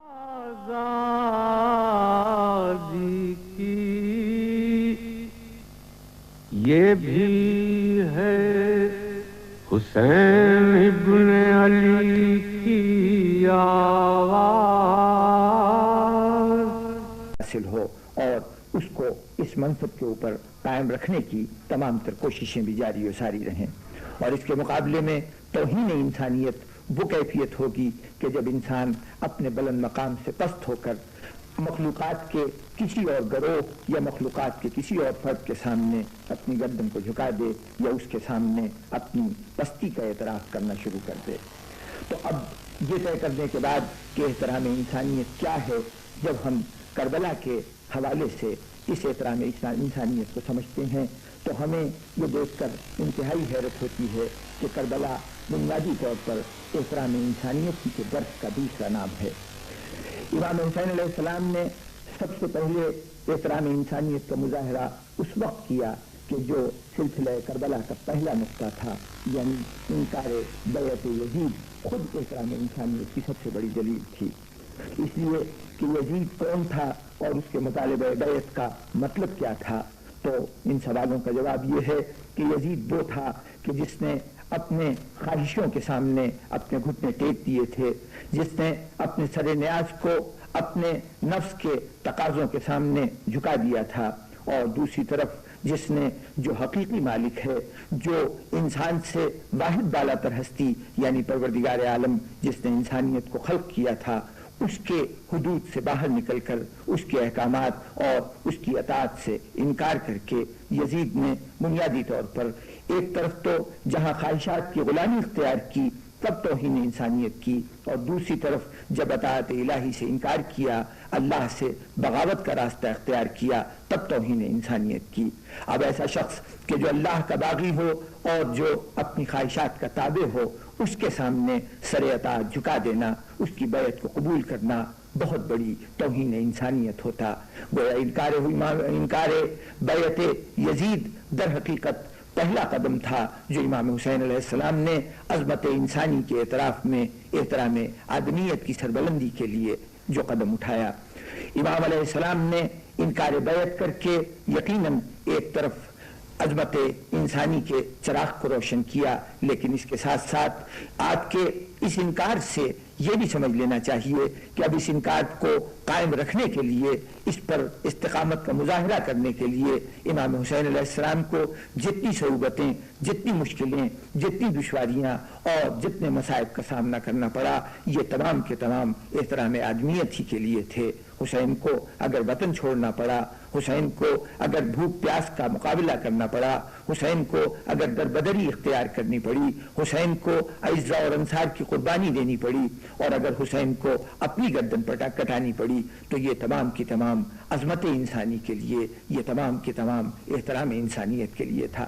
آزادی کی یہ بھی ہے حسین ابن علی کی آواز حاصل ہو اور اس کو اس منصب کے اوپر قائم رکھنے کی تمام تر کوششیں بھی جاری و ساری رہیں، اور اس کے مقابلے میں توہین انسانیت وہ کیفیت ہوگی کہ جب انسان اپنے بلند مقام سے پست ہو کر مخلوقات کے کسی اور گروہ یا مخلوقات کے کسی اور فرد کے سامنے اپنی گردن کو جھکا دے یا اس کے سامنے اپنی پستی کا اعتراف کرنا شروع کر دے۔ تو اب یہ طے کرنے کے بعد کہ احترام انسانیت کیا ہے، جب ہم کربلا کے حوالے سے اس احترام انسانیت کو سمجھتے ہیں تو ہمیں یہ دیکھ کر انتہائی حیرت ہوتی ہے کہ کربلا بنیادی طور پر احترام انسانیت کے درس کا دوسرا نام ہے۔ امام حسین علیہ السلام نے سب سے پہلے احترام انسانیت کا مظاہرہ اس وقت کیا کہ جو سلسلہ کربلا کا پہلا نقطہ تھا، یعنی انکار بیعت یزید خود احترام انسانیت کی سب سے بڑی دلیل تھی، اس لیے کہ یزید کون تھا اور اس کے مطالبہ بیعت کا مطلب کیا تھا۔ تو ان سوالوں کا جواب یہ ہے کہ یزید وہ تھا کہ جس نے اپنے خواہشوں کے سامنے اپنے گھٹنے ٹیک دیے تھے، جس نے اپنے سر نیاز کو اپنے نفس کے تقاضوں کے سامنے جھکا دیا تھا، اور دوسری طرف جس نے جو حقیقی مالک ہے، جو انسان سے واحد بالا تر ہستی یعنی پروردگار عالم جس نے انسانیت کو خلق کیا تھا، اس کے حدود سے باہر نکل کر اس کے احکامات اور اس کی اطاعت سے انکار کر کے یزید نے بنیادی طور پر ایک طرف تو جہاں خواہشات کی غلامی اختیار کی تب توہین انسانیت کی، اور دوسری طرف جب اطاعت الہی سے انکار کیا، اللہ سے بغاوت کا راستہ اختیار کیا، تب توہین انسانیت کی۔ اب ایسا شخص کہ جو اللہ کا باغی ہو اور جو اپنی خواہشات کا تابع ہو، اس کے سامنے سر اطاعت جھکا دینا، اس کی بیعت کو قبول کرنا بہت بڑی توہین انسانیت ہوتا۔ گویا انکار بیعت یزید در حقیقت پہلا قدم تھا جو امام حسین علیہ السلام نے عظمت انسانی کے اعتراف میں احترام آدمیت کی سربلندی کے لیے جو قدم اٹھایا۔ امام علیہ السلام نے انکار بیعت کر کے یقیناً ایک طرف عظمت انسانی کے چراغ کو روشن کیا، لیکن اس کے ساتھ ساتھ آپ کے اس انکار سے یہ بھی سمجھ لینا چاہیے کہ اب اس انکار کو قائم رکھنے کے لیے، اس پر استقامت کا مظاہرہ کرنے کے لیے امام حسین علیہ السلام کو جتنی صعوبتیں، جتنی مشکلیں، جتنی دشواریاں اور جتنے مصائب کا سامنا کرنا پڑا، یہ تمام کے تمام احترام آدمیت ہی کے لیے تھے۔ حسین کو اگر وطن چھوڑنا پڑا، حسین کو اگر بھوک پیاس کا مقابلہ کرنا پڑا، حسین کو اگر دربدری اختیار کرنی پڑی، حسین کو اعزا اور انصار کی قربانی دینی پڑی، اور اگر حسین کو اپنی گردن کٹانی پڑی، تو یہ تمام کی تمام عظمت انسانی کے لیے، یہ تمام کے تمام احترام انسانیت کے لیے تھا۔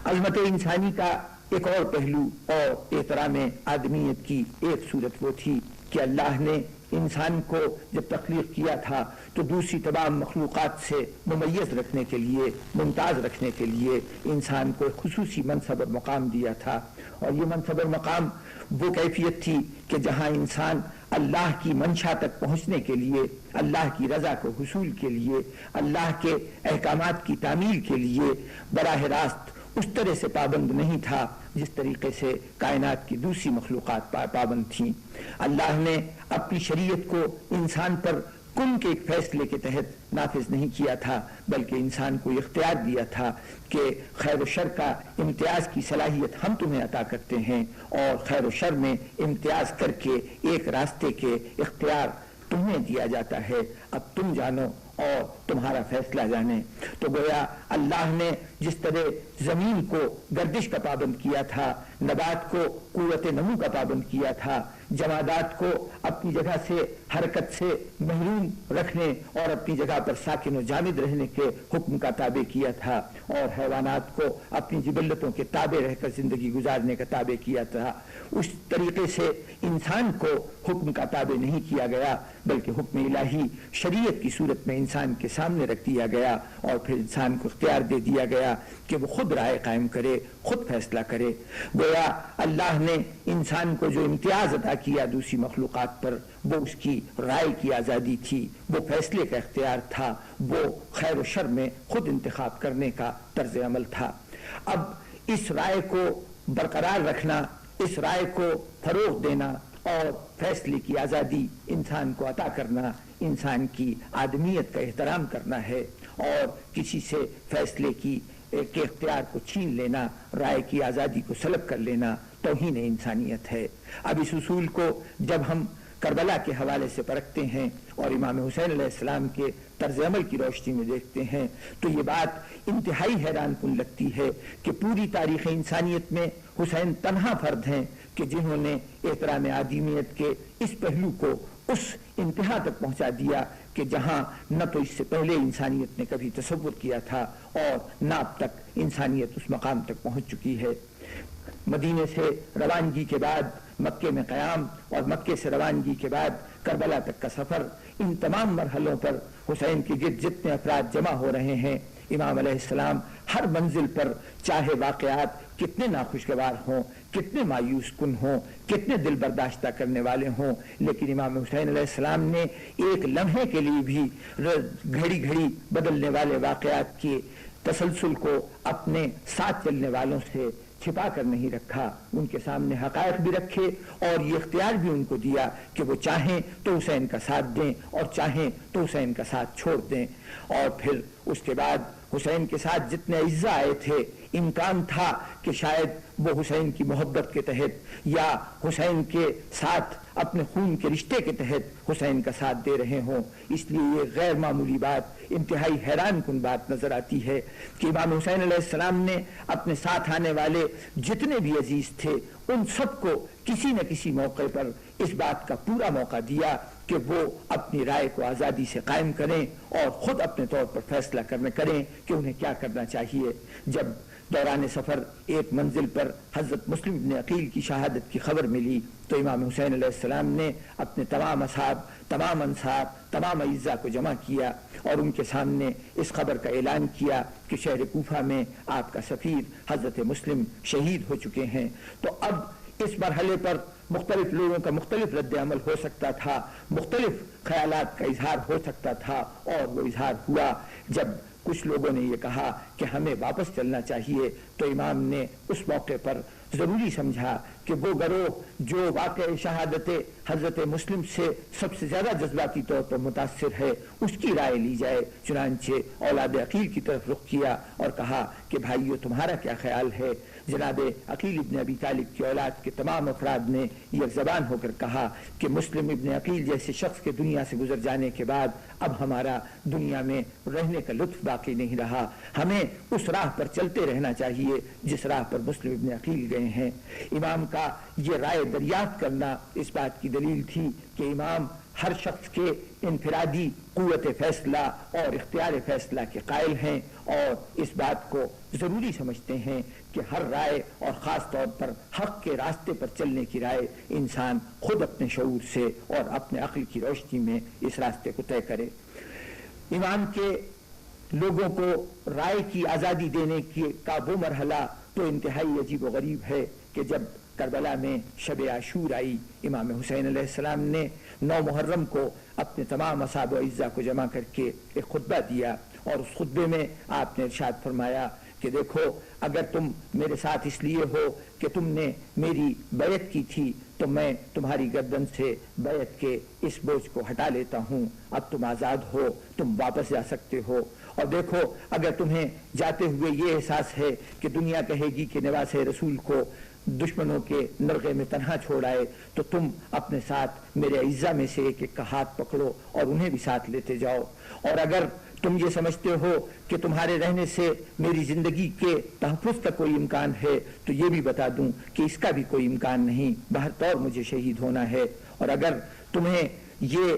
عظمت انسانی کا ایک اور پہلو اور احترام آدمیت کی ایک صورت وہ تھی کہ اللہ نے انسان کو جب تخلیق کیا تھا تو دوسری تمام مخلوقات سے ممیز رکھنے کے لیے، ممتاز رکھنے کے لیے انسان کو ایک خصوصی منصب اور مقام دیا تھا، اور یہ منصب اور مقام وہ کیفیت تھی کہ جہاں انسان اللہ کی منشا تک پہنچنے کے لیے، اللہ کی رضا کو حصول کے لیے، اللہ کے احکامات کی تعمیل کے لیے براہ راست اس طرح سے پابند نہیں تھا جس طریقے سے کائنات کی دوسری مخلوقات پابند تھیں۔ اللہ نے اپنی شریعت کو انسان پر کن کے ایک فیصلے کے تحت نافذ نہیں کیا تھا، بلکہ انسان کو اختیار دیا تھا کہ خیر و شر کا امتیاز کی صلاحیت ہم تمہیں عطا کرتے ہیں، اور خیر و شر میں امتیاز کر کے ایک راستے کے اختیار تمہیں دیا جاتا ہے، اب تم جانو اور تمہارا فیصلہ جانے۔ تو گویا اللہ نے جس طرح زمین کو گردش کا پابند کیا تھا، نبات کو قوت نمو کا پابند کیا تھا، جمادات کو اپنی جگہ سے حرکت سے محروم رکھنے اور اپنی جگہ پر ساکن و جامد رہنے کے حکم کا تابع کیا تھا، اور حیوانات کو اپنی جبلتوں کے تابع رہ کر زندگی گزارنے کا تابع کیا تھا، اس طریقے سے انسان کو حکم کا تابع نہیں کیا گیا، بلکہ حکم الہی شریعت کی صورت میں انسان کے سامنے رکھ دیا گیا، اور پھر انسان کو اختیار دے دیا گیا کہ وہ خود خود رائے قائم کرے، خود فیصلہ کرے۔ گویا اللہ نے انسان کو جو امتیاز عطا کیا دوسری مخلوقات پر، وہ اس کی رائے کی آزادی تھی، وہ فیصلے کا اختیار تھا، وہ خیر و شر میں خود انتخاب کرنے کا طرز عمل تھا۔ اب اس رائے کو برقرار رکھنا، اس رائے کو فروغ دینا اور فیصلے کی آزادی انسان کو عطا کرنا، انسان کی آدمیت کا احترام کرنا ہے، اور کسی سے فیصلے کے اختیار کو چھین لینا، رائے کی آزادی کو سلب کر لینا توہین انسانیت ہے۔ اب اس اصول کو جب ہم کربلا کے حوالے سے پرکھتے ہیں اور امام حسین علیہ السلام کے طرز عمل کی روشنی میں دیکھتے ہیں تو یہ بات انتہائی حیران کن لگتی ہے کہ پوری تاریخ انسانیت میں حسین تنہا فرد ہیں کہ جنہوں نے احترام آدمیت کے اس پہلو کو اس انتہا تک پہنچا دیا کہ جہاں نہ تو اس سے پہلے انسانیت نے کبھی تصور کیا تھا اور نہ اب تک انسانیت اس مقام تک پہنچ چکی ہے۔ مدینے سے روانگی کے بعد مکے میں قیام اور مکے سے روانگی کے بعد کربلا تک کا سفر، ان تمام مرحلوں پر حسین کے گرد جتنے افراد جمع ہو رہے ہیں، امام علیہ السلام ہر منزل پر چاہے واقعات کتنے ناخوشگوار ہوں، کتنے مایوس کن ہوں، کتنے دل برداشتہ کرنے والے ہوں، لیکن امام حسین علیہ السلام نے ایک لمحے کے لیے بھی گھڑی گھڑی بدلنے والے واقعات کے تسلسل کو اپنے ساتھ چلنے والوں سے چھپا کر نہیں رکھا، ان کے سامنے حقائق بھی رکھے اور یہ اختیار بھی ان کو دیا کہ وہ چاہیں تو حسین کا ساتھ دیں اور چاہیں تو حسین کا ساتھ چھوڑ دیں۔ اور پھر اس کے بعد حسین کے ساتھ جتنے اعزاء آئے تھے، امکان تھا کہ شاید وہ حسین کی محبت کے تحت یا حسین کے ساتھ اپنے خون کے رشتے کے تحت حسین کا ساتھ دے رہے ہوں، اس لیے یہ غیر معمولی بات، انتہائی حیران کن بات نظر آتی ہے کہ امام حسین علیہ السلام نے اپنے ساتھ آنے والے جتنے بھی عزیز تھے ان سب کو کسی نہ کسی موقع پر اس بات کا پورا موقع دیا کہ وہ اپنی رائے کو آزادی سے قائم کریں اور خود اپنے طور پر فیصلہ کریں کہ انہیں کیا کرنا چاہیے۔ جب دوران سفر ایک منزل پر حضرت مسلم ابن عقیل کی شہادت کی خبر ملی تو امام حسین علیہ السلام نے اپنے تمام اصحاب، تمام انصار، تمام اعزاء کو جمع کیا اور ان کے سامنے اس خبر کا اعلان کیا کہ شہر کوفہ میں آپ کا سفیر حضرت مسلم شہید ہو چکے ہیں۔ تو اب اس مرحلے پر مختلف لوگوں کا مختلف رد عمل ہو سکتا تھا، مختلف خیالات کا اظہار ہو سکتا تھا، اور وہ اظہار ہوا جب کچھ لوگوں نے یہ کہا کہ ہمیں واپس چلنا چاہیے تو امام نے اس موقع پر ضروری سمجھا کہ وہ گروہ جو واقع شہادت حضرت مسلم سے سب سے زیادہ جذباتی طور پر متاثر ہے اس کی رائے لی جائے، چنانچہ اولاد عقیل کی طرف رخ کیا اور کہا کہ بھائیو تمہارا کیا خیال ہے؟ جناب عقیل ابن ابی طالب کی اولاد کے تمام افراد نے یک زبان ہو کر کہا کہ مسلم ابن عقیل جیسے شخص کے دنیا سے گزر جانے کے بعد اب ہمارا دنیا میں رہنے کا لطف باقی نہیں رہا، ہمیں اس راہ پر چلتے رہنا چاہیے جس راہ پر مسلم ابن عقیل گئے ہیں۔ امام کا یہ رائے دریافت کرنا اس بات کی دلیل تھی کہ امام ہر شخص کے انفرادی قوت فیصلہ اور اختیار فیصلہ کے قائل ہیں اور اس بات کو ضروری سمجھتے ہیں کہ ہر رائے اور خاص طور پر حق کے راستے پر چلنے کی رائے انسان خود اپنے شعور سے اور اپنے عقل کی روشنی میں اس راستے کو طے کرے۔ امام کے لوگوں کو رائے کی آزادی دینے کا وہ مرحلہ تو انتہائی عجیب و غریب ہے کہ جب کربلا میں شب عاشور آئی، امام حسین علیہ السلام نے 9 محرم کو اپنے تمام اصحاب و اعزاء کو جمع کر کے ایک خطبہ دیا اور اس خطبے میں آپ نے ارشاد فرمایا کہ دیکھو اگر تم میرے ساتھ اس لیے ہو کہ تم نے میری بیعت کی تھی تو میں تمہاری گردن سے بیعت کے اس بوجھ کو ہٹا لیتا ہوں، اب تم آزاد ہو، تم واپس جا سکتے ہو۔ اور دیکھو اگر تمہیں جاتے ہوئے یہ احساس ہے کہ دنیا کہے گی کہ نواز رسول کو دشمنوں کے نرغے میں تنہا چھوڑ آئے تو تم اپنے ساتھ میرے اعزاء میں سے ایک ایک کا ہاتھ پکڑو اور انہیں بھی ساتھ لیتے جاؤ، اور اگر تم یہ سمجھتے ہو کہ تمہارے رہنے سے میری زندگی کے تحفظ کا کوئی امکان ہے تو یہ بھی بتا دوں کہ اس کا بھی کوئی امکان نہیں، بہر طور مجھے شہید ہونا ہے۔ اور اگر تمہیں یہ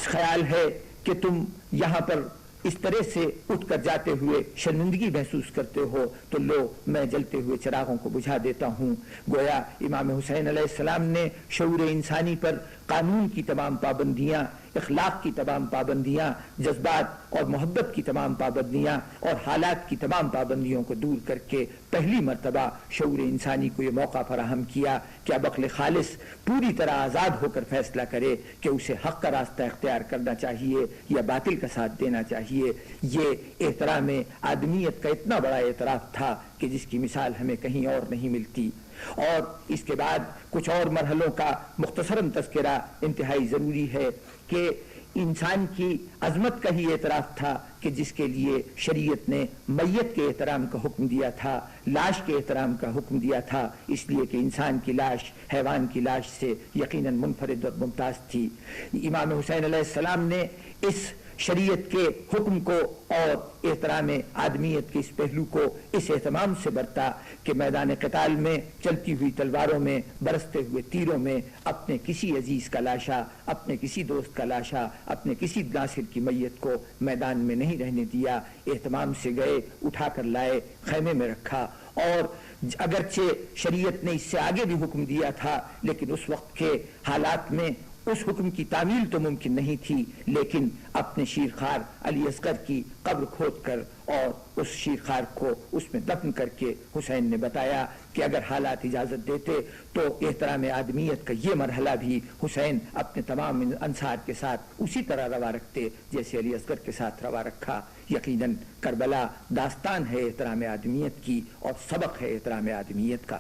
خیال ہے کہ تم یہاں پر اس طرح سے اٹھ کر جاتے ہوئے شرمندگی محسوس کرتے ہو تو لو میں جلتے ہوئے چراغوں کو بجھا دیتا ہوں۔ گویا امام حسین علیہ السلام نے شعور انسانی پر قانون کی تمام پابندیاں اخلاق کی تمام پابندیاں، جذبات اور محبت کی تمام پابندیاں اور حالات کی تمام پابندیوں کو دور کر کے پہلی مرتبہ شعور انسانی کو یہ موقع فراہم کیا کہ اب عقل خالص پوری طرح آزاد ہو کر فیصلہ کرے کہ اسے حق کا راستہ اختیار کرنا چاہیے یا باطل کا ساتھ دینا چاہیے۔ یہ احترام آدمیت کا اتنا بڑا اعتراف تھا کہ جس کی مثال ہمیں کہیں اور نہیں ملتی۔ اور اس کے بعد کچھ اور مرحلوں کا مختصراً تذکرہ انتہائی ضروری ہے کہ انسان کی عظمت کا ہی اعتراف تھا کہ جس کے لیے شریعت نے میت کے احترام کا حکم دیا تھا، لاش کے احترام کا حکم دیا تھا، اس لیے کہ انسان کی لاش حیوان کی لاش سے یقیناً منفرد اور ممتاز تھی۔ امام حسین علیہ السلام نے اس شریعت کے حکم کو اور احترام آدمیت کے اس پہلو کو اس اہتمام سے برتا کہ میدان قتال میں چلتی ہوئی تلواروں میں، برستے ہوئے تیروں میں اپنے کسی عزیز کا لاشا، اپنے کسی دوست کا لاشا، اپنے کسی ناصر کی میت کو میدان میں نہیں رہنے دیا، اہتمام سے گئے، اٹھا کر لائے، خیمے میں رکھا۔ اور اگرچہ شریعت نے اس سے آگے بھی حکم دیا تھا لیکن اس وقت کے حالات میں اس حکم کی تعمیل تو ممکن نہیں تھی، لیکن اپنے شیرخوار علی اصغر کی قبر کھود کر اور اس شیرخوار کو اس میں دفن کر کے حسین نے بتایا کہ اگر حالات اجازت دیتے تو احترام آدمیت کا یہ مرحلہ بھی حسین اپنے تمام انصار کے ساتھ اسی طرح روا رکھتے جیسے علی اصغر کے ساتھ روا رکھا۔ یقیناً کربلا داستان ہے احترام آدمیت کی اور سبق ہے احترام آدمیت کا۔